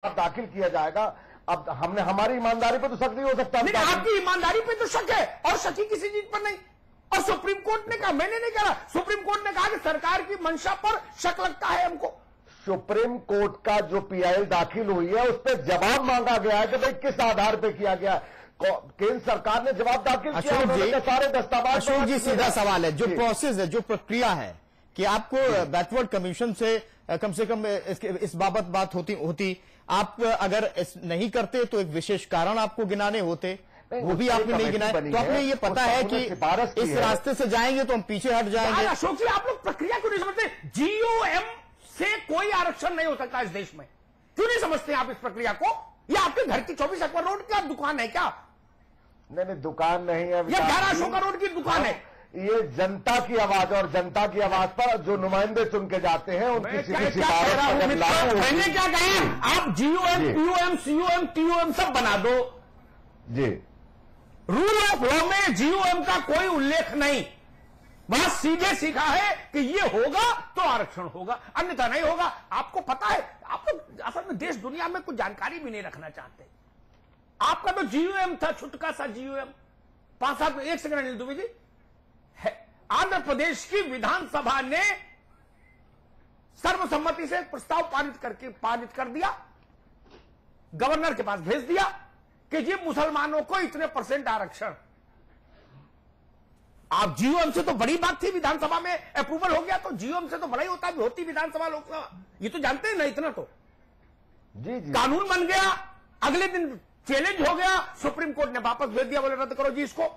दाखिल किया जाएगा। अब हमने हमारी ईमानदारी पे तो शक नहीं हो सकता। नहीं, आपकी ईमानदारी पे तो शक है और शकी किसी चीज पर नहीं। और सुप्रीम कोर्ट ने कहा, मैंने नहीं कहा, सुप्रीम कोर्ट ने कहा कि सरकार की मंशा पर शक लगता है हमको। सुप्रीम कोर्ट का जो पीआईएल दाखिल हुई है उस पर जवाब मांगा गया है कि भाई किस आधार पे किया गया। केंद्र सरकार ने जवाब दाखिल किया, सारे दस्तावेज। अशोक जी, सीधा सवाल है, जो प्रोसेस है, जो प्रक्रिया है कि आपको बैकवर्ड कमीशन से कम इस बाबत बात होती आप अगर नहीं करते तो एक विशेष कारण आपको गिनाने होते, वो भी आपने नहीं गिनाए। तो आपने ये पता है कि इस रास्ते से जाएंगे तो हम पीछे हट जाएंगे। अशोक जी, आप लोग प्रक्रिया क्यों नहीं समझते? जीओएम से कोई आरक्षण नहीं हो सकता इस देश में, क्यों नहीं समझते आप इस प्रक्रिया को? ये आपके घर की 24 अकबर रोड क्या दुकान है क्या? नहीं, दुकान नहीं है, या 11 अशोका रोड की दुकान है। ये जनता की आवाज, और जनता की आवाज पर जो नुमाइंदे चुन के जाते हैं उनकी सीधी सिफारिश। मैंने क्या कहा? आप जीओएम, पीओएम, सीओएम, टीओएम सब बना दो जी। रूल ऑफ लॉ में जीओएम का कोई उल्लेख नहीं। वहां सीधे सीखा है कि ये होगा तो आरक्षण होगा, अन्यथा नहीं होगा। आपको पता है, आप लोग असल में देश दुनिया में कुछ जानकारी भी नहीं रखना चाहते। आपका तो जीओएम था, छुटका सा जीओएम, 5-7 एक सेकंड अनिल दुबे जी, आंध्र प्रदेश की विधानसभा ने सर्वसम्मति से प्रस्ताव पारित कर दिया, गवर्नर के पास भेज दिया कि ये मुसलमानों को इतने % आरक्षण। आप जीओएम से तो बड़ी बात थी, विधानसभा में अप्रूवल हो गया तो जीओएम से तो बड़ा ही होता है, होती विधानसभा लोकसभा, ये तो जानते हैं ना। इतना तो जी जी कानून बन गया, अगले दिन चैलेंज हो गया, सुप्रीम कोर्ट ने वापस भेज दिया, बोले रद्द करो जी इसको।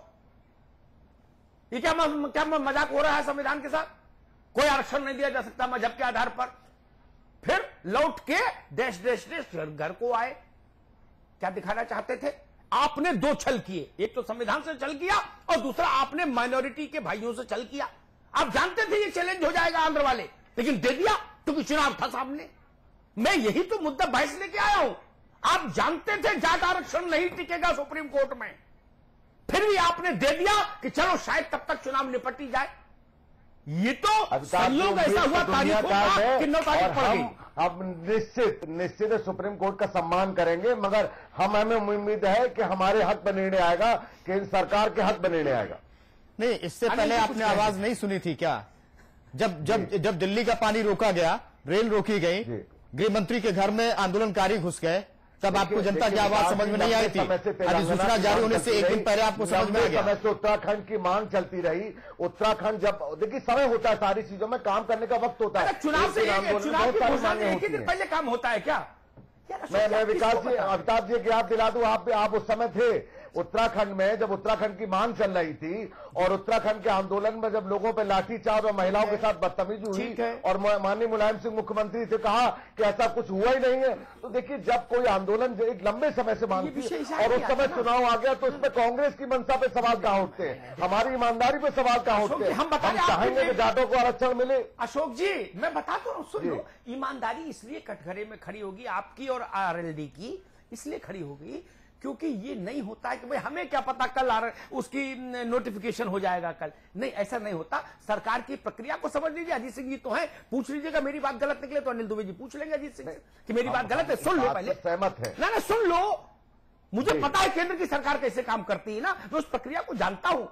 ये क्या मजाक हो रहा है संविधान के साथ? कोई आरक्षण नहीं दिया जा सकता मजहब के आधार पर। फिर लौट के देश घर को आए। क्या दिखाना चाहते थे? आपने 2 छल किए, एक तो संविधान से छल किया और दूसरा आपने माइनॉरिटी के भाइयों से छल किया। आप जानते थे ये चैलेंज हो जाएगा आंध्र वाले, लेकिन दे दिया क्योंकि चुनाव था सामने। मैं यही तो मुद्दा बहस लेके आया हूं। आप जानते थे जाट आरक्षण नहीं टिकेगा सुप्रीम कोर्ट में, फिर भी आपने दे दिया कि चलो शायद तब तक चुनाव निपट ही जाए। ये तो संयोग ऐसा हुआ तारीखों का कि 9 तारीख पड़ गई। हम निश्चित सुप्रीम कोर्ट का सम्मान करेंगे, मगर हमें उम्मीद है कि हमारे हक में निर्णय आएगा, केंद्र सरकार के हक में निर्णय आएगा। नहीं, इससे पहले आपने आवाज नहीं सुनी थी क्या? जब दिल्ली का पानी रोका गया, रेल रोकी गई, गृह मंत्री के घर में आंदोलनकारी घुस गए, तब आपको जनता की आवाज समझ में नहीं आई थी? अधिसूचना जारी होने से एक दिन पहले आपको समझ में आ गया? समय से उत्तराखंड की मांग चलती रही। उत्तराखंड जब देखिए समय होता है, सारी चीजों में काम करने का वक्त होता है। चुनाव से एक दिन पहले काम होता है क्या? मैं विकास जी, अमिताभ जी की याद दिला दूं, आप उस समय थे उत्तराखंड में, जब उत्तराखंड की मांग चल रही थी और उत्तराखंड के आंदोलन में जब लोगों पर लाठीचार्ज और महिलाओं के साथ बदतमीजी हुई और माननीय मुलायम सिंह मुख्यमंत्री से कहा कि ऐसा कुछ हुआ ही नहीं है। तो देखिए, जब कोई आंदोलन एक लंबे समय से मांगती है और उस समय चुनाव आ गया तो उसमें कांग्रेस की मंशा पे सवाल कहां उठते हैं, हमारी ईमानदारी पे सवाल कहां उठते हैं? हम चाहेंगे कि जाटों को आरक्षण मिले। अशोक जी, मैं बताता हूं, सुन लो। ईमानदारी इसलिए कटघरे में खड़ी होगी आपकी और आरएलडी की, इसलिए खड़ी होगी क्योंकि ये नहीं होता है कि भाई हमें क्या पता कल उसकी नोटिफिकेशन हो जाएगा कल। नहीं, ऐसा नहीं होता। सरकार की प्रक्रिया को समझ लीजिए। अजीत सिंह जी तो है, पूछ लीजिएगा, मेरी बात गलत निकले तो अनिल दुबे जी पूछ लेंगे अजीत सिंह कि मेरी बात गलत है। सुन लो पहले, सहमत है ना सुन लो। मुझे पता है केंद्र की सरकार कैसे काम करती है ना, मैं उस प्रक्रिया को जानता हूं।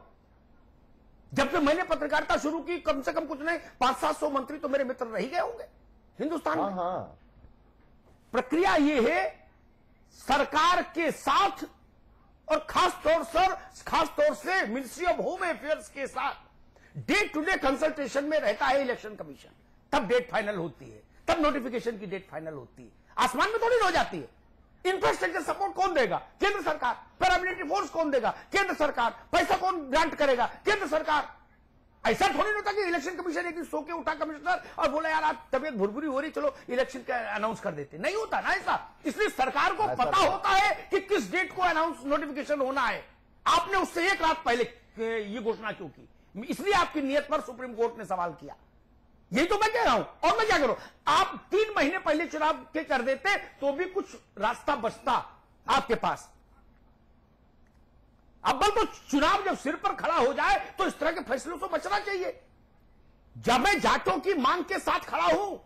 जब से मैंने पत्रकारिता शुरू की, कम से कम कुछ नहीं 500-700 मंत्री तो मेरे मित्र रह गए होंगे हिंदुस्तान में। प्रक्रिया ये है, सरकार के साथ और खास तौर से मिनिस्ट्री ऑफ होम अफेयर्स के साथ डे टू डे कंसल्टेशन में रहता है इलेक्शन कमीशन। तब डेट फाइनल होती है, तब नोटिफिकेशन की डेट फाइनल होती है। आसमान में थोड़ी हो जाती है। इंफ्रास्ट्रक्चर सपोर्ट कौन देगा? केंद्र सरकार। पैरामिलिट्री फोर्स कौन देगा? केंद्र सरकार। पैसा कौन ग्रांट करेगा? केंद्र सरकार। ऐसा थोड़ी नहीं होता कि इलेक्शन कमीशन एक दिन सो के उठा कमिश्नर और बोला यार आज तबियत भुरभुरी हो रही, चलो इलेक्शन का अनाउंस कर देते। नहीं होता ना ऐसा। इसलिए सरकार को पता होता है कि किस डेट को अनाउंस नोटिफिकेशन होना है। आपने उससे एक रात पहले ये घोषणा क्यों की? इसलिए आपकी नियत पर सुप्रीम कोर्ट ने सवाल किया। यही तो मैं कह रहा हूं। और मैं क्या करूं? आप 3 महीने पहले चुनाव के कर देते तो भी कुछ रास्ता बचता आपके पास। अब तो चुनाव जब सिर पर खड़ा हो जाए तो इस तरह के फैसलों से बचना चाहिए। जब मैं जाटों की मांग के साथ खड़ा हूं,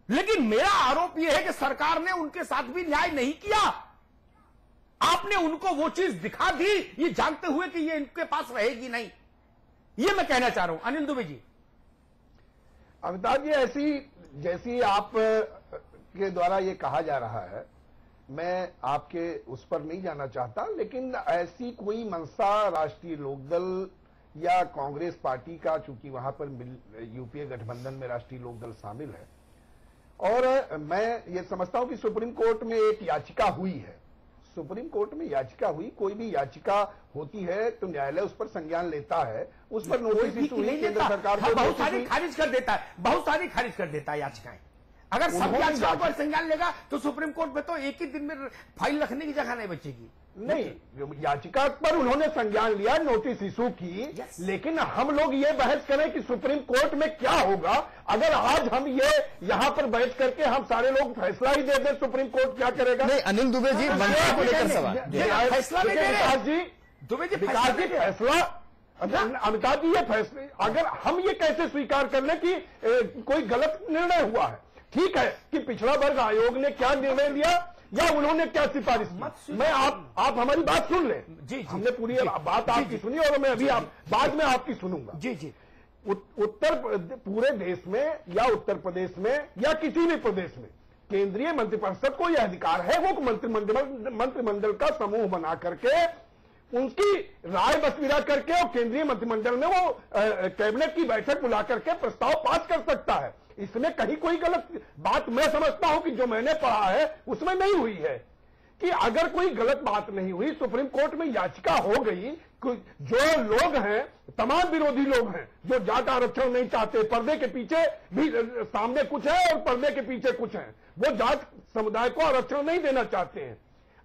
लेकिन मेरा आरोप यह है कि सरकार ने उनके साथ भी न्याय नहीं किया। आपने उनको वो चीज दिखा दी ये जानते हुए कि ये इनके पास रहेगी नहीं। ये मैं कहना चाह रहा हूं। अनिल दुबे जी। अमिताभ जी, ऐसी जैसी आप के द्वारा ये कहा जा रहा है, मैं आपके उस पर नहीं जाना चाहता, लेकिन ऐसी कोई मंशा राष्ट्रीय लोकदल या कांग्रेस पार्टी का, चूंकि वहां पर यूपीए गठबंधन में राष्ट्रीय लोकदल शामिल है, और मैं ये समझता हूं कि सुप्रीम कोर्ट में एक याचिका हुई है। सुप्रीम कोर्ट में याचिका हुई, कोई भी याचिका होती है तो न्यायालय उस पर संज्ञान लेता है, उस पर नोटिस इशू हुई केंद्र सरकार को, बहुत सारी खारिज कर देता है, बहुत सारी खारिज कर देता है याचिकाएं। अगर सब याचिकाओं पर संज्ञान लेगा तो सुप्रीम कोर्ट में तो एक ही दिन में फाइल रखने की जगह नहीं बचेगी। नहीं, याचिका पर उन्होंने संज्ञान लिया, नोटिस इशू की, लेकिन हम लोग ये बहस करें कि सुप्रीम कोर्ट में क्या होगा अगर आज हम ये यहां पर बैठ करके हम सारे लोग फैसला ही दे दें, सुप्रीम कोर्ट क्या करेगा? नहीं, अनिल दुबे जी, मंशा को लेकर सवाल। फैसला नहीं दे रहे विकास जी, दुबे जी, विकास जी फैसला, अमिताभ जी ये फैसले अगर हम ये कैसे स्वीकार कर लें कि कोई गलत निर्णय हुआ है? ठीक है कि पिछड़ा वर्ग आयोग ने क्या निर्णय लिया या उन्होंने क्या सिफारिश की, मैं आप हमारी बात सुन लें। जी, हमने पूरी बात आपकी सुनी और मैं अभी बाद में आपकी सुनूंगा। जी जी। पूरे देश में या उत्तर प्रदेश में या किसी भी प्रदेश में केंद्रीय मंत्रिपरिषद को यह अधिकार है, वो मंत्रिमंडल का समूह बना करके उनकी राय मशविरा करके और केंद्रीय मंत्रिमंडल में वो कैबिनेट की बैठक बुला करके प्रस्ताव पास कर सकता है। इसमें कहीं कोई गलत बात मैं समझता हूं कि जो मैंने पढ़ा है उसमें नहीं हुई है कि अगर कोई गलत बात नहीं हुई, सुप्रीम कोर्ट में याचिका हो गई, जो लोग हैं तमाम विरोधी लोग हैं जो जाट आरक्षण नहीं चाहते, पर्दे के पीछे भी सामने कुछ है और पर्दे के पीछे कुछ है, वो जाट समुदाय को आरक्षण नहीं देना चाहते हैं।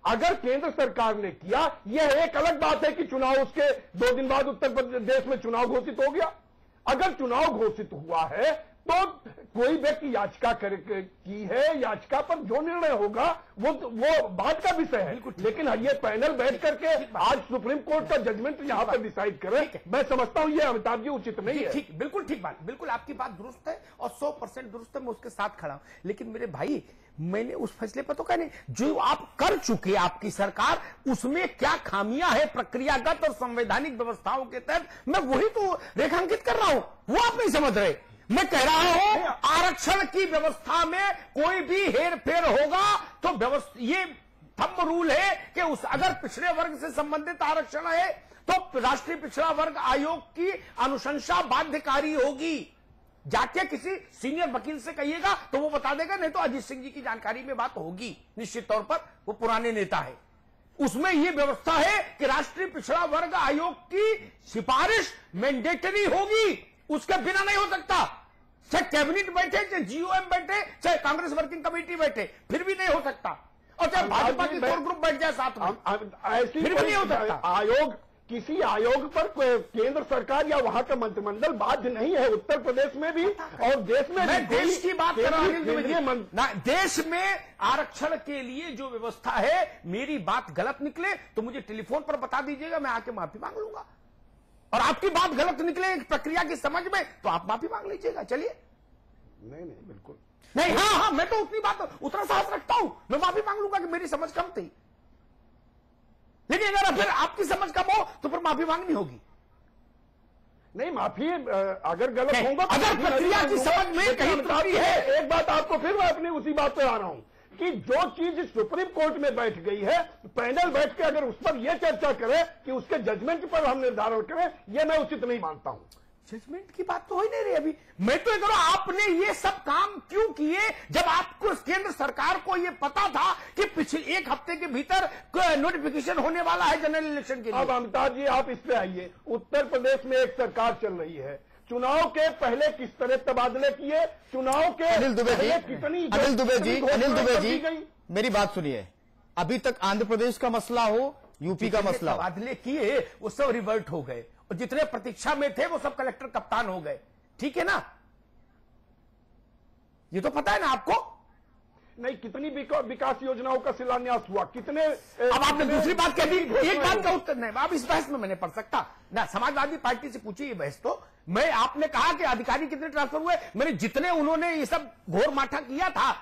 अगर केंद्र सरकार ने किया, यह एक अलग बात है कि चुनाव उसके 2 दिन बाद उत्तर प्रदेश में चुनाव घोषित हो गया। अगर चुनाव घोषित हुआ है तो कोई व्यक्ति याचिका की है, याचिका पर जो निर्णय होगा वो बात का विषय है, लेकिन ये पैनल बैठ करके आज सुप्रीम कोर्ट का जजमेंट यहां पर डिसाइड करे, मैं समझता हूं ये अमिताभ जी उचित नहीं है। ठीक, बिल्कुल ठीक बात, बिल्कुल आपकी बात दुरुस्त है और 100% दुरुस्त है, मैं उसके साथ खड़ा हूं। लेकिन मेरे भाई, मैंने उस फैसले पर तो कहने जो आप कर चुके आपकी सरकार, उसमें क्या खामियां है प्रक्रियागत और संवैधानिक व्यवस्थाओं के तहत, मैं वही तो रेखांकित कर रहा हूं, वो आप नहीं समझ रहे। मैं कह रहा हूं आरक्षण की व्यवस्था में कोई भी हेर फेर होगा तो ये थंब रूल है कि अगर पिछड़े वर्ग से संबंधित आरक्षण है तो राष्ट्रीय पिछड़ा वर्ग आयोग की अनुशंसा बाध्यकारी होगी। जाके किसी सीनियर वकील से कहिएगा तो वो बता देगा, नहीं तो अजीत सिंह जी की जानकारी में बात होगी निश्चित तौर पर, वो पुराने नेता है। उसमें यह व्यवस्था है कि राष्ट्रीय पिछड़ा वर्ग आयोग की सिफारिश मैंडेटरी होगी, उसके बिना नहीं हो सकता। चाहे कैबिनेट बैठे, चाहे जीओएम बैठे, चाहे कांग्रेस वर्किंग कमेटी बैठे, फिर भी नहीं हो सकता। और चाहे भाजपा की कोर ग्रुप बैठ जाए साथ में, ऐसी फिर भी नहीं हो सकता। आयोग, किसी आयोग पर केंद्र सरकार या वहां का मंत्रिमंडल बाध्य नहीं है। उत्तर प्रदेश में भी और देश में मैं देश की बात कर रहा हूं। देश में आरक्षण के लिए जो व्यवस्था है, मेरी बात गलत निकले तो मुझे टेलीफोन पर बता दीजिएगा, मैं आके माफी मांग लूंगा। और आपकी बात गलत निकले प्रक्रिया की समझ में तो आप माफी मांग लीजिएगा। चलिए। नहीं बिल्कुल नहीं, हाँ, मैं तो उतनी बात, उतना साहस रखता हूं, मैं माफी मांग लूंगा कि मेरी समझ कम थी। लेकिन अगर फिर आपकी समझ कम हो तो फिर माफी मांगनी होगी। नहीं, माफी अगर गलत होगा, अगर प्रक्रिया की समझ में कहीं त्रुटि है। एक बात आपको फिर मैं अपनी उसी बात पे आ रहा हूं कि जो चीज सुप्रीम कोर्ट में बैठ गई है, पैनल बैठ के अगर उस पर यह चर्चा करे कि उसके जजमेंट पर हम निर्धारण करें, यह मैं उचित नहीं मानता हूं। जजमेंट की बात तो हो ही नहीं रही अभी। मैं तो कह रहा हूं, आपने ये सब काम क्यों किए जब आपको केंद्र सरकार को ये पता था कि पिछले 1 हफ्ते के भीतर नोटिफिकेशन होने वाला है जनरल इलेक्शन के लिए। अब अमिताभ जी आप इस पे आइए। उत्तर प्रदेश में एक सरकार चल रही है, चुनाव के पहले किस तरह तबादले किए, चुनाव के अनिल दुबे जी, मेरी बात सुनिए। अभी तक आंध्र प्रदेश का मसला हो, यूपी का मसला हो, तबादले किए वो सब रिवर्ट हो गए और जितने प्रतीक्षा में थे वो सब कलेक्टर कप्तान हो गए। ठीक है ना, ये तो पता है ना आपको। नहीं, कितनी विकास योजनाओं का शिलान्यास हुआ, कितने। अब आपने दूसरी बात कह दी, एक बात का उत्तर नहीं। अब इस बहस में मैंने पढ़ सकता ना, समाजवादी पार्टी से पूछिए ये बहस तो मैं, आपने कहा कि अधिकारी कितने ट्रांसफर हुए, मैंने जितने उन्होंने ये सब घोर माठा किया था,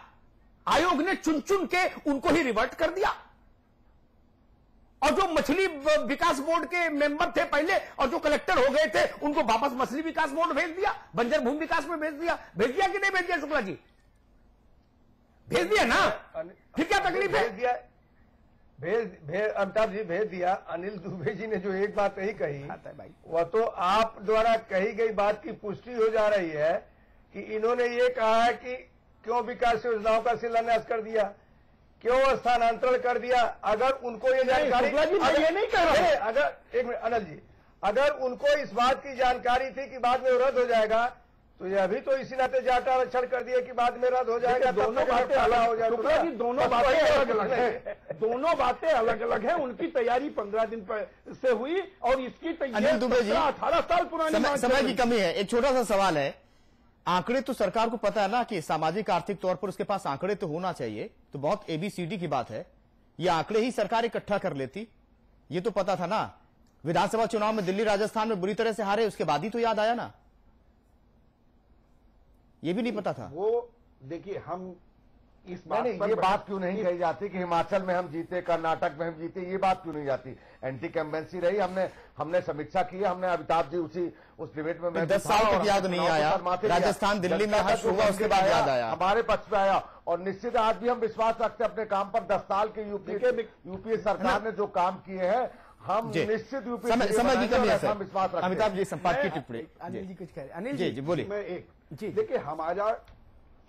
आयोग ने चुन चुन के उनको ही रिवर्ट कर दिया। और जो मछली विकास बोर्ड के मेंबर थे पहले और जो कलेक्टर हो गए थे, उनको वापस मछली विकास बोर्ड भेज दिया, बंजर भूमि विकास में भेज दिया कि नहीं भेज दिया शुक्ला जी? भेज दिया ना, फिर क्या तकलीफ है? अमिताभ जी भेज दिया। अनिल दुबे जी ने जो एक बात नहीं कही भाई, वह तो आप द्वारा कही गई बात की पुष्टि हो जा रही है कि इन्होंने ये कहा है कि क्यों विकास योजनाओं का शिलान्यास कर दिया, क्यों स्थानांतरण कर दिया। अगर उनको ये जानकारी, ये नहीं कह रहे, अगर एक मिनट अनिल जी, अगर उनको इस बात की जानकारी थी कि बाद में रद्द हो जाएगा, तो ये अभी तो इसी नाते जाट आरक्षण कर दिए कि बाद में रद्द हो जाएगा। दोनों बातें अलग हो जाएगी, दोनों बातें अलग अलग है, दोनों बातें अलग अलग है। उनकी तैयारी 15 दिन से हुई और इसकी तैयारी अनिल दुबे जी, 18 साल पुरानी समय की कमी है। एक छोटा सा सवाल है, आंकड़े तो सरकार को पता है ना कि सामाजिक आर्थिक तौर पर उसके पास आंकड़े तो होना चाहिए, तो बहुत ABCD की बात है। ये आंकड़े ही सरकार इकट्ठा कर लेती, ये तो पता था ना। विधानसभा चुनाव में दिल्ली राजस्थान में बुरी तरह से हारे, उसके बाद ही तो याद आया ना, ये भी नहीं पता था। वो देखिए, हम इस बात नहीं, ये बात क्यों नहीं कही जाती कि हिमाचल में हम जीते, कर्नाटक में हम जीते, ये बात क्यों नहीं जाती? एंटी कैम्पेंसी रही, हमने समीक्षा की, हमने अमिताभ जी उस डिबेट में मैं 10 साल तक याद नहीं आया, राजस्थान दिल्ली में हर्ष हुआ, उसके बाद याद आया, हमारे पक्ष में आया। और निश्चित आज भी हम विश्वास रखते हैं अपने काम पर। 10 साल के यूपीए सरकार ने जो काम किए हैं, हम निश्चित यूपीए समय की कमी है सर, विश्वास रखते हैं। अमिताभ जी संपादकीय टिप्पणी। अनिल जी कुछ कह रहे हैं। अनिल जी बोलिए। मैं एक जी। देखिए, हमारा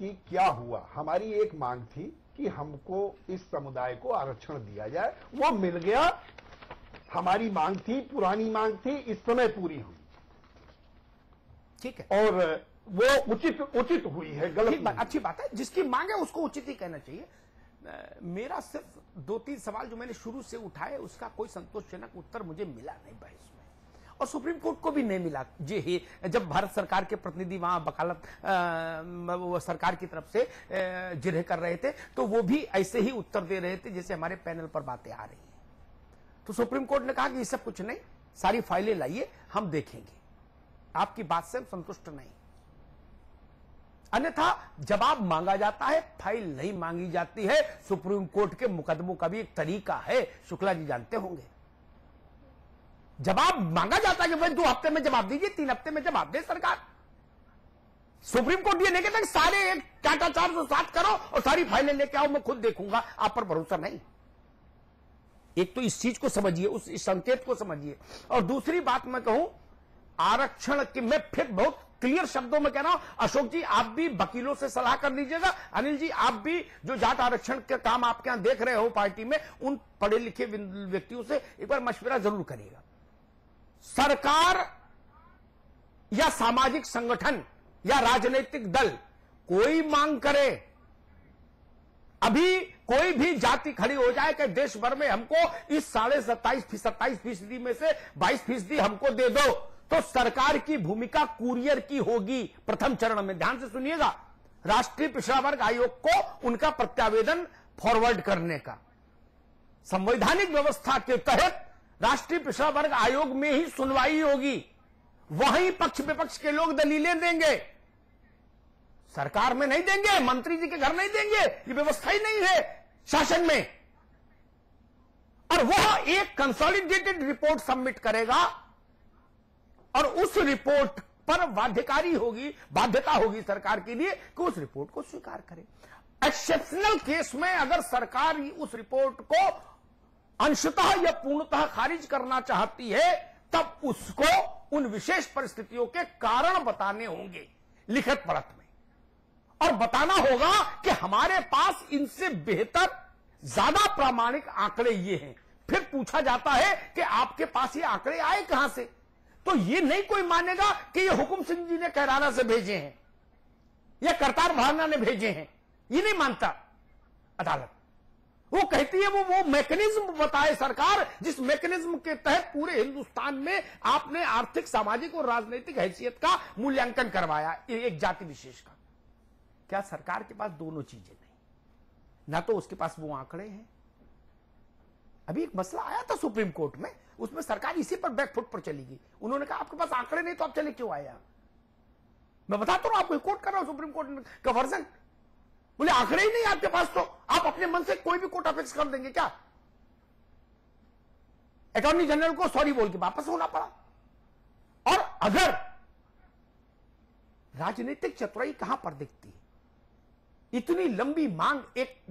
कि क्या हुआ, हमारी एक मांग थी कि हमको इस समुदाय को आरक्षण दिया जाए, वो मिल गया। हमारी मांग थी, पुरानी मांग थी, इस समय पूरी हुई, ठीक है, और वो उचित हुई है, गलत ठीक बात, नहीं। अच्छी बात है। जिसकी मांग है उसको उचित ही कहना चाहिए। मेरा सिर्फ 2-3 सवाल जो मैंने शुरू से उठाए, उसका कोई संतोषजनक उत्तर मुझे मिला नहीं बहस में, और सुप्रीम कोर्ट को भी नहीं मिला। जी ही, जब भारत सरकार के प्रतिनिधि वहां वकालत वो सरकार की तरफ से जिरह कर रहे थे, तो वो भी ऐसे ही उत्तर दे रहे थे जैसे हमारे पैनल पर बातें आ रही हैं। तो सुप्रीम कोर्ट ने कहा कि ये सब कुछ नहीं, सारी फाइलें लाइए, हम देखेंगे। आपकी बात से हम संतुष्ट नहीं, अन्यथा जवाब मांगा जाता है, फाइल नहीं मांगी जाती है। सुप्रीम कोर्ट के मुकदमों का भी एक तरीका है, शुक्ला जी जानते होंगे। जवाब मांगा जाता है कि भाई 2 हफ्ते में जवाब दीजिए, 3 हफ्ते में जवाब दे सरकार। सुप्रीम कोर्ट ये नहीं कहता कि सारे एक टाटा 407 करो और सारी फाइलें लेके आओ, मैं खुद देखूंगा। आप पर भरोसा नहीं। एक तो इस चीज को समझिए, उस संकेत को समझिए। और दूसरी बात मैं कहूं, आरक्षण की मैं फिर बहुत क्लियर शब्दों में कह रहा हूं, अशोक जी आप भी वकीलों से सलाह कर लीजिएगा, अनिल जी आप भी जो जाट आरक्षण का काम आपके यहां देख रहे हो पार्टी में, उन पढ़े लिखे व्यक्तियों से एक बार मशवरा जरूर करिएगा। सरकार या सामाजिक संगठन या राजनीतिक दल कोई मांग करे, अभी कोई भी जाति खड़ी हो जाए कि देश भर में हमको इस 27.5% में से 22% हमको दे दो, तो सरकार की भूमिका कुरियर की होगी। प्रथम चरण में ध्यान से सुनिएगा, राष्ट्रीय पिछड़ा वर्ग आयोग को उनका प्रत्यावेदन फॉरवर्ड करने का, संवैधानिक व्यवस्था के तहत राष्ट्रीय पिछड़ा वर्ग आयोग में ही सुनवाई होगी, वहीं पक्ष विपक्ष के लोग दलीलें देंगे, सरकार में नहीं देंगे, मंत्री जी के घर नहीं देंगे, ये व्यवस्था ही नहीं है शासन में। और वह एक कंसोलिडेटेड रिपोर्ट सबमिट करेगा और उस रिपोर्ट पर बाध्यता होगी सरकार के लिए कि उस रिपोर्ट को स्वीकार करे। एक्सेप्शनल केस में अगर सरकार उस रिपोर्ट को अंशतः या पूर्णतः खारिज करना चाहती है, तब उसको उन विशेष परिस्थितियों के कारण बताने होंगे लिखित परत में, और बताना होगा कि हमारे पास इनसे बेहतर ज्यादा प्रामाणिक आंकड़े ये हैं। फिर पूछा जाता है कि आपके पास ये आंकड़े आए कहां से, तो ये नहीं कोई मानेगा कि ये हुकुम सिंह जी ने कैराना से भेजे हैं या करतार भावना ने भेजे हैं, ये नहीं मानता अदालत। वो कहती है वो मैकेनिज्म बताए सरकार, जिस मैकेनिज्म के तहत पूरे हिंदुस्तान में आपने आर्थिक, सामाजिक और राजनीतिक हैसियत का मूल्यांकन करवाया एक जाति विशेष का। क्या सरकार के पास दोनों चीजें नहीं? ना तो उसके पास वो आंकड़े हैं। अभी एक मसला आया था सुप्रीम कोर्ट में, उसमें सरकार इसी पर बैकफुट पर चलेगी। उन्होंने कहा आपके पास आंकड़े नहीं तो आप चले क्यों आए यहां? मैं बताता हूं आपको, कोर्ट कर रहा हूं सुप्रीम कोर्ट का वर्जन। बोले आंकड़े ही नहीं आपके पास तो आप अपने मन से कोई भी कोर्ट अफेक्स कर देंगे क्या? अटॉर्नी जनरल को सॉरी बोल के वापस होना पड़ा। और अगर राजनीतिक चतुराई कहां पर दिखती है? इतनी लंबी मांग एक